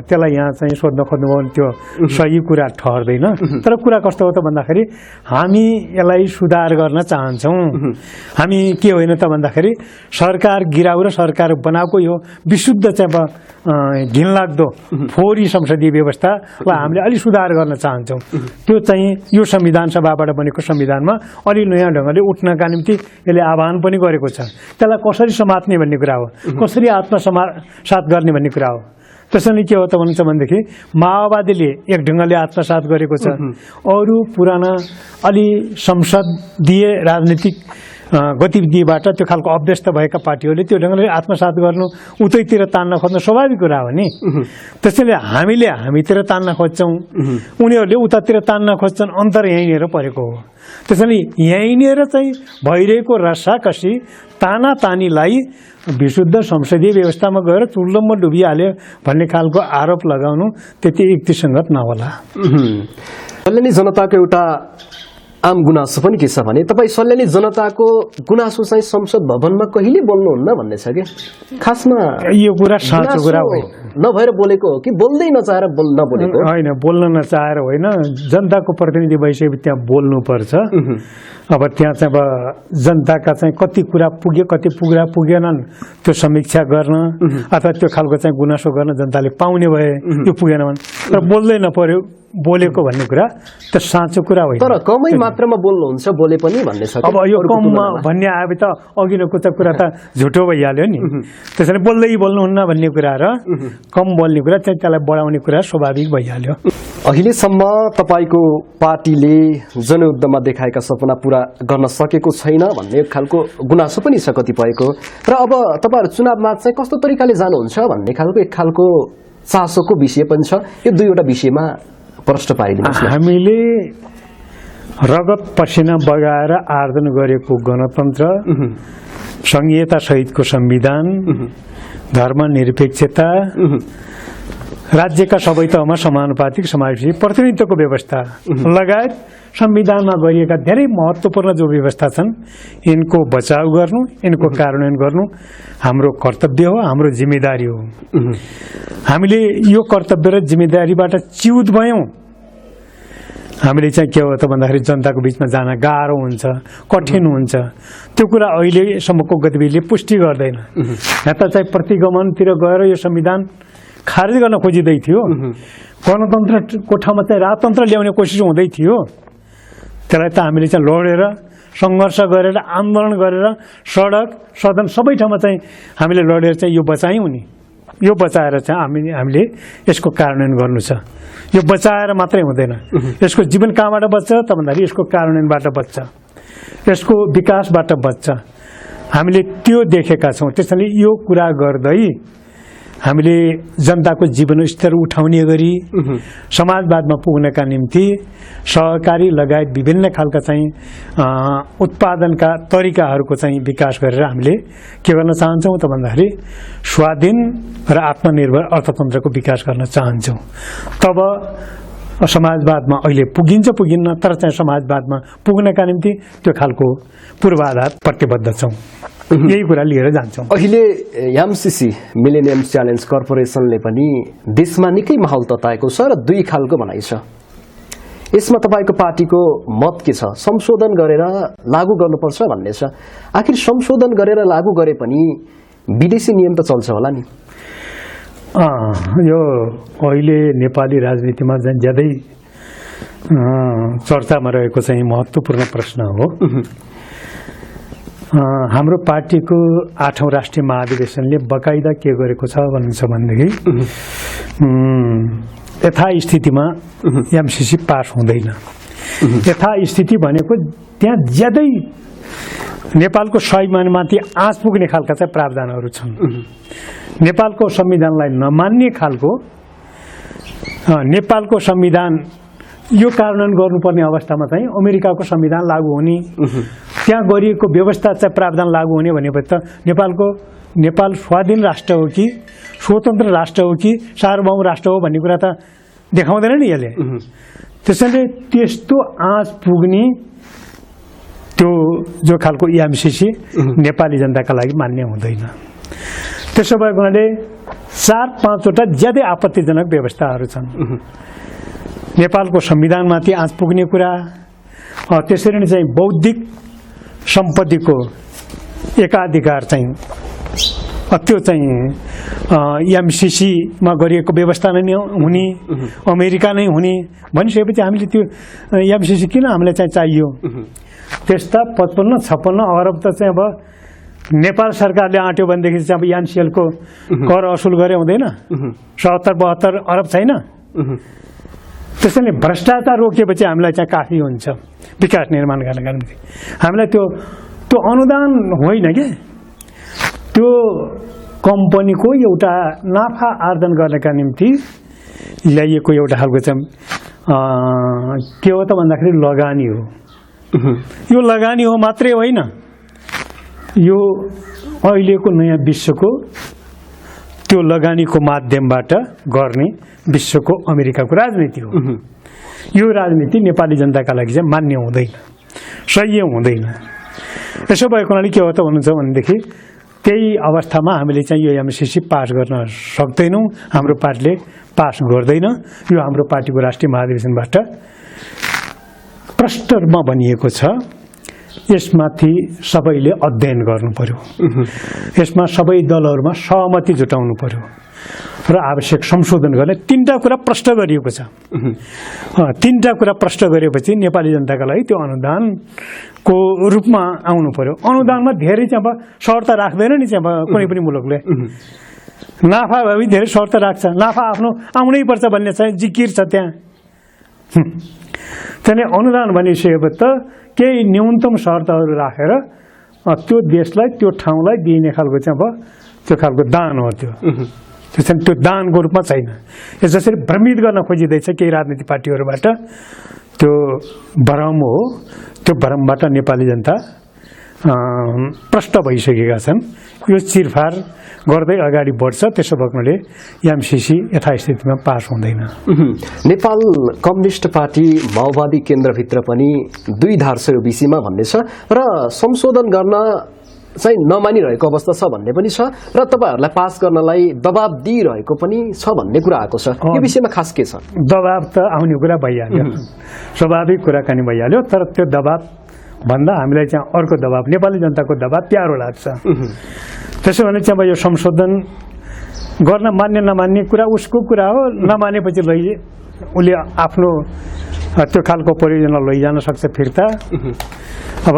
त्यसलाई यहाँ चाहिँ सोध्न खोज्नुभयो भने त्यो सही कुरा ठहर्दैन। तर कुरा कस्तो हो त भन्दाखेरि हामी यसलाई सुधार गर्न चाहन्छौं। हामी के होइन त भन्दाखेरि सरकार गिराउ र सरकार बनाएको यो विशुद्ध चाहिँ अब घिनलाग्दो फोहोरी संसदीय व्यवस्थालाई हामीले अलि सुधार गर्न चाहन्छौं। त्यो चाहिँ यो संविधान सभाबाट बनेको संविधानमा अलि नयाँ ढङ्गले उठ्नका निम्ति यसले आह्वान पनि गरेको छ। त्यसलाई कसरी समात्ने भन्ने कुरा हो, कसरी आत्मसात गर्ने भन्ने कुरा हो। त्यसैले के हो त भन्छ भनेदेखि माओवादीले एक ढङ्गले आत्मसात गरेको छ, अरू पुराना अलि संसदीय राजनीतिक गतिविधिबाट त्यो खालको अभ्यस्त भएका पार्टीहरूले त्यो ढङ्गले आत्मसात गर्नु, उतैतिर तान्न खोज्नु स्वाभाविक कुरा हो नि। त्यसैले हामीले हामीतिर तान्न खोज्छौं, उनीहरूले उतातिर तान्न खोज्छन्, अन्तर यहीँनिर परेको हो। त्यसैले यहीँनिर चाहिँ भइरहेको रसाकसी तानातानीलाई विशुद्ध संसदीय व्यवस्थामा गएर चुल्लोमा डुबिहाल्यो भन्ने खालको आरोप लगाउनु त्यति युक्तिसङ्गत नहोला। सल्यानी जनताको एउटा आम गुनासो पनि के छ भने तपाईँ सल्यानी जनताको गुनासो चाहिँ संसद भवनमा कहिले बोल्नुहुन्न भन्ने छ कि? खासमा यो कुरा साँचो कुरा होइन, नभएर बोलेको हो कि बोल्दै नचाहेर नबोलेको होइन? बोल्न नचाहेर होइन, जनताको प्रतिनिधि भइसकेपछि त्यहाँ बोल्नुपर्छ। अब त्यहाँ चाहिँ अब जनताका चाहिँ कति कुरा पुग्यो कति पुगेनन् त्यो समीक्षा गर्न अथवा त्यो खालको चाहिँ गुनासो गर्न जनताले पाउने भए त्यो पुगेन भने, तर बोल्दै नपर्यो बोलेको भन्ने कुरा त साँचो कुरा होइन। तर कमै मात्रामा बोल्नुहुन्छ बोले पनि भन्ने छ। अब यो कममा भन्ने आए त अघिल्लोको त कुरा त झुटो भइहाल्यो नि। त्यसैले बोल्दै बोल्नुहुन्न भन्ने कुरा र कम बोल्ने कुरा चाहिँ त्यसलाई बढाउने कुरा स्वाभाविक भइहाल्यो। अहिलेसम्म तपाईको पार्टीले जनयुद्धमा देखाएका सपना पूरा गर्न सकेको छैन भन्ने खालको गुनासो पनि छ कतिपयको, र अब तपाईहरु चुनावमा चाहिँ कस्तो तरिकाले जानुहुन्छ भन्ने खालको एक खालको चासोको विषय पनि छ। यो दुईवटा विषयमा प्रश्न पारिदिनुहोस्। हामीले रगत पसिना बगाएर आर्जन गरेको गणतन्त्र संघीयता सहितको संविधान, धर्मनिरपेक्षता, राज्यका सबै तहमा समानुपातिक समावेशी प्रतिनिधित्वको व्यवस्था लगायत संविधानमा गरिएका धेरै महत्त्वपूर्ण जो व्यवस्था छन् यिनको बचाउ गर्नु, यिनको कार्यान्वयन गर्नु हाम्रो कर्तव्य हो, हाम्रो जिम्मेदारी हो। हामीले यो कर्तव्य र जिम्मेदारीबाट च्युत भयौं हामीले चाहिँ के हो त भन्दाखेरि जनताको बीचमा जान गाह्रो हुन्छ, कठिन हुन्छ। त्यो कुरा अहिलेसम्मको गतिविधिले पुष्टि गर्दैन। यहाँ त चाहिँ प्रतिगमनतिर गएर यो संविधान खारेज गर्न खोजिँदै थियो, गणतन्त्रको ठाउँमा चाहिँ राजतन्त्र ल्याउने कोसिस हुँदै थियो। त्यसलाई त हामीले चाहिँ लडेर, सङ्घर्ष गरेर, आन्दोलन गरेर, सडक, सदन सबै ठाउँमा चाहिँ हामीले लडेर चाहिँ यो बचायौँ नि। यो बचाएर चाहिँ हामीले यसको कार्यान्वयन गर्नु छ। यो बचाएर मात्रै हुँदैन, यसको जीवन कहाँबाट बच्छ त भन्दाखेरि यसको कार्यान्वयनबाट बच्छ, यसको विकासबाट बच्छ। हामीले त्यो देखेका छौँ। त्यसैले यो कुरा गर्दै हामीले जनताको जीवनस्तर उठाउने गरी समाजवादमा पुग्नका निम्ति सहकारी लगायत विभिन्न खालका चाहिँ उत्पादनका तरिकाहरूको चाहिँ विकास गरेर हामीले के गर्न चाहन्छौँ त भन्दाखेरि स्वाधीन र आत्मनिर्भर अर्थतन्त्रको विकास गर्न चाहन्छौँ। तब समाजवादमा अहिले पुगिन्छ पुगिन्न, तर चाहिँ समाजवादमा पुग्नका निम्ति त्यो खालको पूर्वाधार प्रतिबद्ध छौँ। यही कुरा लिएर जान्छौँ। अहिले एमसीसी मिलेनियम च्यालेन्ज कर्पोरेसनले पनि देशमा निकै माहौल तताएको छ र दुई खालको भनाइ छ। यसमा तपाईँको पार्टीको मत के छ? संशोधन गरेर लागू गर्नुपर्छ भन्ने छ। आखिर संशोधन गरेर लागू गरे पनि विदेशी नियम त चल्छ होला नि? यो अहिले नेपाली राजनीतिमा झन् ज्यादै चर्चामा रहेको चाहिँ महत्त्वपूर्ण प्रश्न हो। हाम्रो पार्टीको 8औं राष्ट्रिय महाधिवेशनले बकाइदा के गरेको छ भन्नु छ भनेदेखि यथास्थितिमा एमसीसी पास हुँदैन। यथास्थिति भनेको त्यहाँ ज्यादै नेपालको स्वाभिमानमाथि आँच पुग्ने खालका चाहिँ प्रावधानहरू छन्। नेपालको संविधानलाई नमान्ने खालको, नेपालको संविधान यो कार्यान्वयन गर्नुपर्ने अवस्थामा चाहिँ अमेरिकाको संविधान लागू हुने, त्यहाँ गरिएको व्यवस्था चाहिँ प्रावधान लागू हुने भनेपछि त नेपाल स्वाधीन राष्ट्र हो कि स्वतन्त्र राष्ट्र हो कि सार्वभौम राष्ट्र हो भन्ने कुरा त देखाउँदैन नि यसले। त्यसैले त्यस्तो आँच पुग्ने त्यो जो खालको एमसीसी नेपाली जनताका लागि मान्य हुँदैन। त्यसो भएको हुनाले 4-5वटा ज्यादै आपत्तिजनक व्यवस्थाहरू छन्। नेपालको संविधानमाथि आँच पुग्ने कुरा, त्यसरी नै चाहिँ बौद्धिक सम्पत्तिको एकाधिकार चाहिँ त्यो चाहिँ एमसीसीमा गरिएको व्यवस्था नै हुने, अमेरिका नै हुने भनिसकेपछि हामीले त्यो एमसीसी किन हामीलाई चाहिँ चाहियो? त्यस्ता 55-56 अरब त चाहिँ अब नेपाल सरकारले आँट्यो भनेदेखि चाहिँ अब एनसीएलको कर असुल गरे हुँदैन? 70-72 अरब छैन? त्यसैले भ्रष्टाचार रोकिएपछि हामीलाई चाहिँ काफी हुन्छ विकास निर्माण गर्नका निम्ति। हामीलाई त्यो अनुदान होइन के, त्यो कम्पनीको एउटा नाफा आर्जन गर्नका निम्ति ल्याइएको एउटा खालको चाहिँ के हो त भन्दाखेरि लगानी हो। यो लगानी हो मात्रै होइन, यो अहिलेको नयाँ विश्वको त्यो लगानीको माध्यमबाट गर्ने विश्वको अमेरिकाको राजनीति हो। यो राजनीति नेपाली जनताका लागि चाहिँ मान्य हुँदैन, सही हुँदैन। यसो भएको हुनाले के हो त भन्नुहुन्छ भनेदेखि त्यही अवस्थामा हामीले चाहिँ यो एमसीसी पास गर्न सक्दैनौँ, हाम्रो पार्टीले पास गर्दैन। यो हाम्रो पार्टीको राष्ट्रिय महाधिवेशनबाट प्रष्ट रूपमा भनिएको छ। यसमाथि सबैले अध्ययन गर्नु पर्यो, यसमा सबै दलहरूमा सहमति जुटाउनु पर्यो र आवश्यक संशोधन गर्ने 3टा कुरा प्रष्ट गरिएको छ। 3टा कुरा प्रष्ट गरेपछि नेपाली जनताका लागि त्यो अनुदानको रूपमा आउनु पर्यो। अनुदानमा धेरै चाहिँ अब शर्त राख्दैन नि चाहिँ अब कुनै पनि मुलुकले। नाफा भए धेरै शर्त राख्छ, नाफा आफ्नो आउनै पर्छ भन्ने चाहिँ जिकिर छ त्यहाँ। त्यहाँले अनुदान भनिसकेपछि त केही न्यूनतम शर्तहरू राखेर त्यो देशलाई त्यो ठाउँलाई दिइने खालको चाहिँ अब त्यो खालको दान हो त्यो। त्यसैले त्यो दानको रूपमा छैन। यो जसरी भ्रमित गर्न खोजिँदैछ केही राजनीतिक पार्टीहरूबाट, त्यो भ्रम हो। त्यो भ्रमबाट नेपाली जनता प्रष्ट भइसकेका छन्। यो चिरफार गर्दै अगाडि बढ्छ, त्यसो भएकोले एमसीसी यथास्थितिमा पास हुँदैन। नेपाल कम्युनिस्ट पार्टी माओवादी केन्द्रभित्र पनि दुई धार छ यो विषयमा भन्ने छ र संशोधन गर्न चाहिँ नमानिरहेको अवस्था छ भन्ने पनि छ र तपाईहरुलाई पास गर्नलाई दबाब दिइरहेको पनि छ भन्ने कुरा आएको छ। यो विषयमा खास के छ? दबाब त आउने कुरा भइहाल्यो, स्वाभाविक कुराकानी भइहाल्यो, तर त्यो दबाब भन्दा हामीलाई चाहिँ अर्को दबाब, नेपाली जनताको दबाब प्यारो लाग्छ। त्यसो भने चाहिँ अब यो संशोधन गर्न मान्ने नमान्ने कुरा उसको कुरा हो। नमानेपछि उसले आफ्नो त्यो खालको परियोजना लैजान सक्छ फिर्ता। अब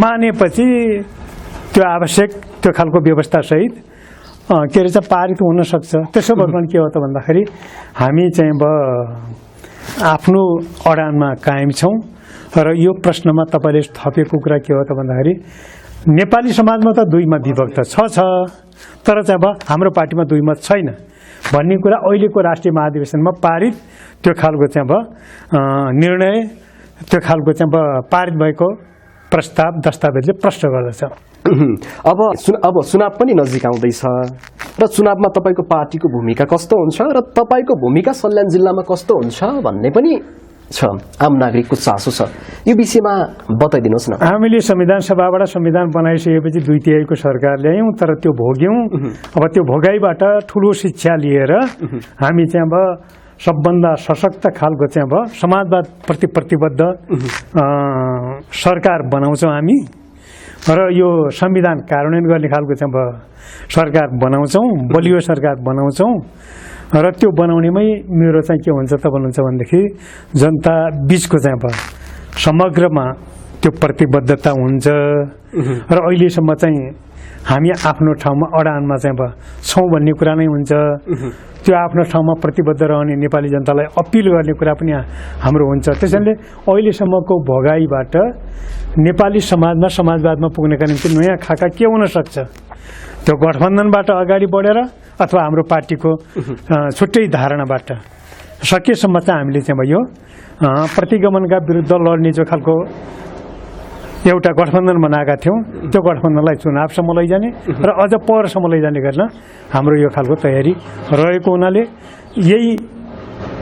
मानेपछि त्यो आवश्यक त्यो खालको व्यवस्था सहित के अरे चाहिँ पारित हुन सक्छ। त्यसो भएपछि के हो त भन्दाखेरि हामी चाहिँ अब आफ्नो अडानमा कायम छौँ र यो प्रश्नमा तपाईले थपेको कुरा के हो त भन्दाखेरि नेपाली समाजमा त दुई मत विभक्त छ, तर चाहिँ अब हाम्रो पार्टीमा दुई मत छैन भन्ने कुरा अहिलेको राष्ट्रिय महाधिवेशनमा पारित त्यो खालको चाहिँ अब निर्णय, त्यो खालको चाहिँ अब पारित भएको प्रस्ताव दस्तावेजले प्रश्न गर्दछ। अब चुनाव पनि नजिक आउँदैछ र चुनावमा तपाईको पार्टीको भूमिका कस्तो हुन्छ र तपाईको भूमिका सल्यान जिल्लामा कस्तो हुन्छ भन्ने पनि छ, आम नागरिकको चासो छ। यो विषयमा बताइदिनुहोस् न। हामीले संविधान सभाबाट संविधान बनाइसकेपछि 2/3 सरकार ल्यायौँ, तर त्यो भोग्यौँ। अब त्यो भोगाइबाट ठुलो शिक्षा लिएर हामी चाहिँ अब सबभन्दा सशक्त खालको चाहिँ अब समाजवाद प्रति प्रतिबद्ध सरकार बनाउँछौँ हामी र यो संविधान कार्यान्वयन गर्ने खालको चाहिँ अब सरकार बनाउँछौँ, बलियो सरकार बनाउँछौँ र त्यो बनाउनेमै मेरो चाहिँ के हुन्छ त भन्नुहुन्छ भनेदेखि जनता बीचको चाहिँ अब समग्रमा त्यो प्रतिबद्धता हुन्छ र अहिलेसम्म चाहिँ हामी आफ्नो ठाउँमा अडानमा चाहिँ अब छौँ भन्ने कुरा नै हुन्छ। त्यो आफ्नो ठाउँमा प्रतिबद्ध रहने नेपाली जनतालाई अपिल गर्ने कुरा पनि हाम्रो हुन्छ। त्यसैले अहिलेसम्मको भोगाइबाट नेपाली समाजमा समाजवादमा पुग्नका निम्ति नयाँ खाका के हुन सक्छ? त्यो गठबन्धनबाट अगाडि बढेर अथवा हाम्रो पार्टीको छुट्टै धारणाबाट सकेसम्म चाहिँ हामीले चाहिँ यो प्रतिगमनका विरुद्ध लड्ने जो खालको एउटा गठबन्धन बनाएका थियौँ, त्यो गठबन्धनलाई चुनावसम्म लैजाने र अझ परसम्म लैजाने गर्न हाम्रो यो खालको तयारी रहेको हुनाले यही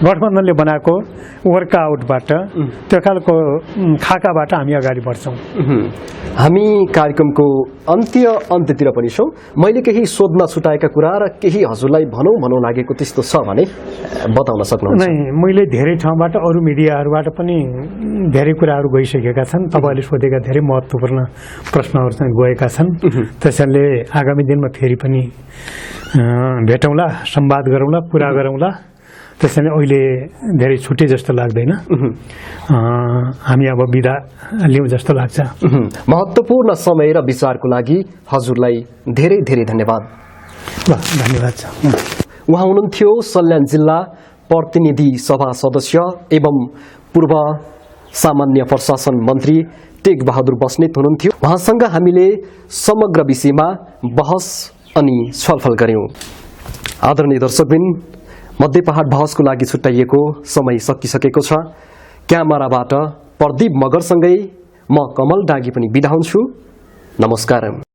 गठबन्धनले बनाएको वर्कआउटबाट त्यो खालको खाकाबाट हामी अगाडि बढ्छौँ। हामी कार्यक्रमको अन्त्यतिर पनि छौँ। मैले केही सोध्न छुटाएका कुरा र केही हजुरलाई भनौँ लागेको त्यस्तो छ भने बताउन सक्नुहुन्छ? नै, मैले धेरै ठाउँबाट अरू मिडियाहरूबाट पनि धेरै कुराहरू गइसकेका छन्। तपाईँले सोधेका धेरै महत्त्वपूर्ण प्रश्नहरू चाहिँ गएका छन्। त्यसैले आगामी दिनमा फेरि पनि भेटौँला, संवाद गरौँला, कुरा गरौँला। त्यसैले अहिले धेरै छुट्टे जस्तो लाग्दैन, हामी अब बिदा लिउँ जस्तो लाग्छ। महत्त्वपूर्ण समय र विचारको लागि हजुरलाई धेरै धेरै धन्यवाद। धन्यवाद छ। उहाँ हुनुहुन्थ्यो सल्यान जिल्ला प्रतिनिधि सभा सदस्य एवं पूर्व सामान्य प्रशासन मन्त्री टेक बहादुर बस्नेत हुनुहुन्थ्यो। उहाँसँग हामीले समग्र विषयमा बहस अनि छलफल गर्यौं। आदरणीय दर्शकबिन, मध्य पहाड बहसको लागि छुट्याइएको समय सकिसकेको छ। क्यामेराबाट प्रदीप मगरसँगै म कमल डागी पनि बिदा हुन्छु। नमस्कार।